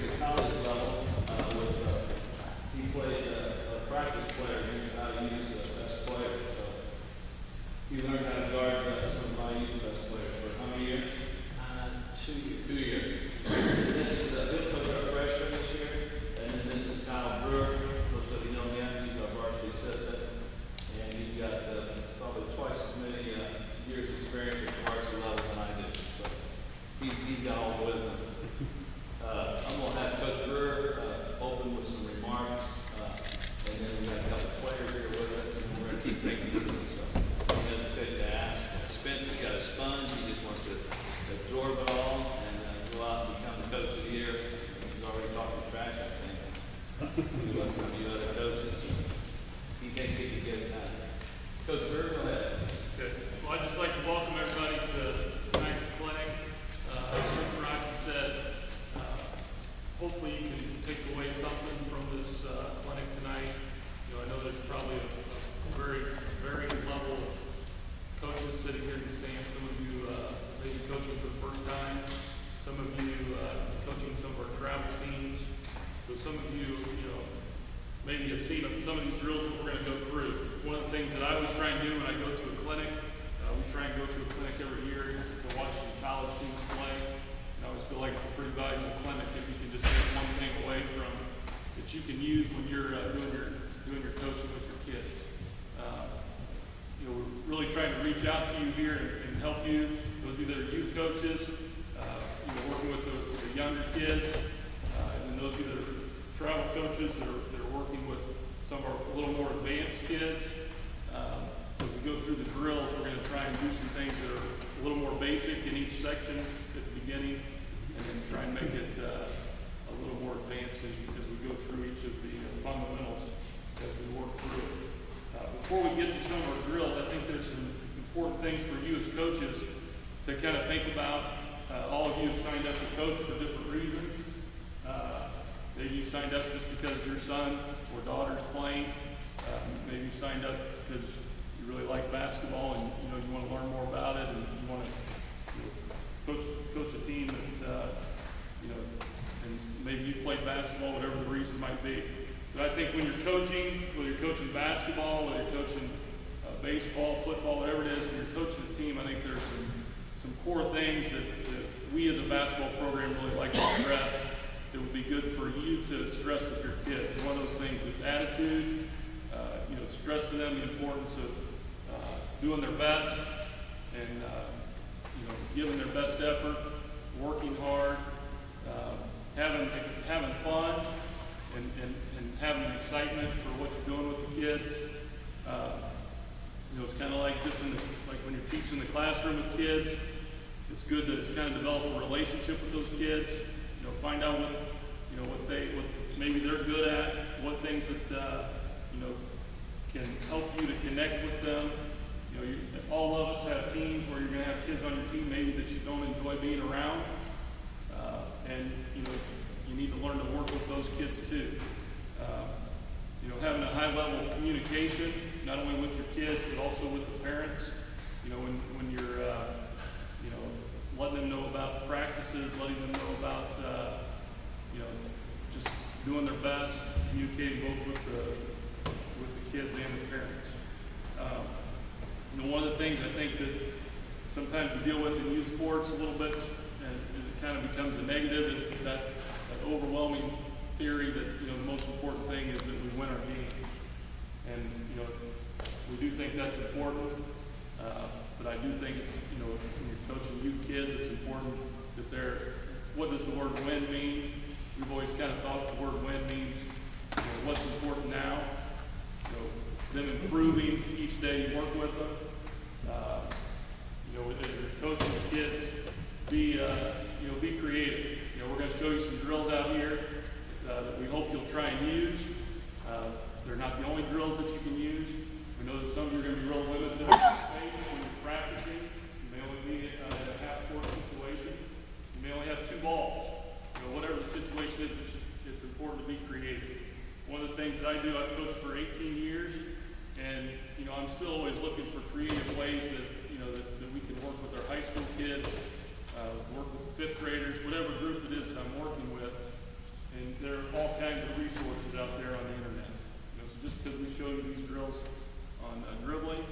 to the college level, he played a practice player. He knew how to use a best player. So he learned how to guard some of my youth best players for how many years? 2 years. 2 years. This is he'll coach our freshman this year, and then this is Kyle Brewer. Most of you know him. He's our varsity assistant, and he's got probably twice as many years of experience at the varsity level than I do. So he's got all the wisdom. I'm going to have Coach Brewer open with some remarks, and then we've got a couple players here with us, and we're going to keep taking these. So I'm going to take the ask. Spence has got a sponge. He just wants to absorb it all and go out and become the coach of the year. He's already talking trash, I think, to some of you other coaches. He thinks he can get it done. Coach Brewer, go ahead. Good. Well, I'd just like to welcome everybody to tonight's clinic. Coach Rocky said, hopefully you can take away something from this clinic tonight. You know, I know there's probably a very varying level of coaches sitting here in the stands. Some of you maybe coaching for the first time. Some of you coaching some of our travel teams. So some of you, maybe have seen some of these drills that we're going to go through. One of the things that I always try and do when I go to a clinic, we try and go to a clinic every year, is to watch the college teams play. And I always feel like it's a pretty valuable clinic if you can just take one thing away from that you can use when you're doing your coaching with your kids. We're really trying to reach out to you here and help you. Those of you that are youth coaches, working with the younger kids, and then those of you that are travel coaches that are working with some of our a little more advanced kids. As we go through the drills, we're going to try and do some things that are a little more basic in each section at the beginning, and then try and make it a little more advanced as we go through each of the fundamentals as we work through it. Before we get to some of our drills, I think there's some important things for you as coaches to kind of think about. All of you have signed up to coach for different reasons. Maybe you signed up just because your son or daughter is playing. Maybe you signed up because you really like basketball and you want to learn more about it, and you want to coach a team that and maybe you played basketball, whatever the reason might be. But I think when you're coaching, whether you're coaching basketball, whether you're coaching baseball, football, whatever it is, when you're coaching a team, I think there's some core things that we as a basketball program really like to stress. It would be good for you to stress with your kids. And one of those things is attitude. Stress to them the importance of doing their best and giving their best effort, working hard, having fun, and having excitement for what you're doing with the kids. It's kind of like just like when you're teaching in the classroom with kids. It's good to kind of develop a relationship with those kids. Find out what maybe they're good at, what things that can help you to connect with them. All of us have teams where you're going to have kids on your team maybe that you don't enjoy being around, and you need to learn to work with those kids too. Having a high level of communication, not only with your kids but also with the parents. When you're letting them know about practices, letting them know about just doing their best, communicating both with the kids and the parents. One of the things I think that sometimes we deal with in youth sports a little bit, and it kind of becomes a negative, is that overwhelming theory that the most important thing is that we win our game. And we do think that's important, but I do think it's when you're coaching youth kids, it's important that what does the word win mean? We've always kind of thought the word win means what's important now, them improving each day you work with them. As you're coaching the kids, be creative. We're going to show you some drills out here that we hope you'll try and use. They're not the only drills that you can use. We know that some of you are going to be real limited in space when you're practicing. You may only be in a half-court situation. You may only have 2 balls. Whatever the situation is, it's important to be creative. One of the things that I do, I've coached for 18 years, and I'm still always looking for creative ways that that we can work with our high school kids, work with 5th graders, whatever group it is that I'm working with, And there are all kinds of resources out there on the internet. You know, so just because we show you these drills on dribbling,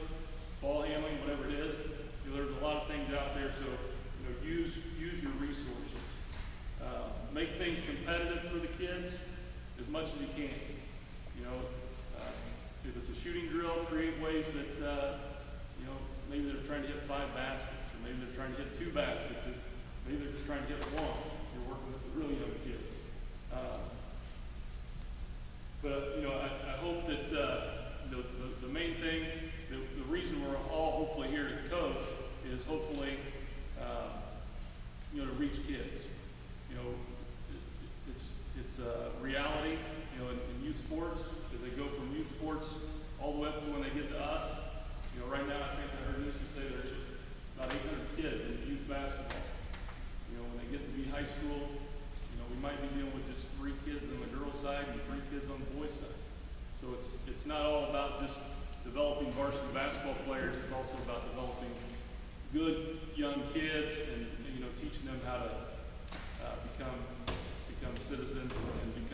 ball handling, whatever it is, you know, there's a lot of things out there. So, you know, use your resources. Make things competitive for the kids as much as you can. You know, if it's a shooting drill, create ways that, you know, maybe they're trying to hit 5 baskets, or maybe they're trying to hit 2 baskets, and maybe they're just trying to hit 1. You're working with the really young kids. But, you know, I hope that, the main thing, the reason we're all hopefully here to coach is hopefully, you know, to reach kids. You know, it's a reality, you know, in youth sports, as they go from youth sports all the way up to when they get to us. You know, right now I think I heard Nisha say there's about 800 kids in youth basketball. You know, when they get to be high school, you know, we might be dealing with just 3 kids on the girls' side and 3 kids on the boys' side. So it's not all about just developing varsity basketball players. It's also about developing good young kids and you know, teaching them how to become citizens and become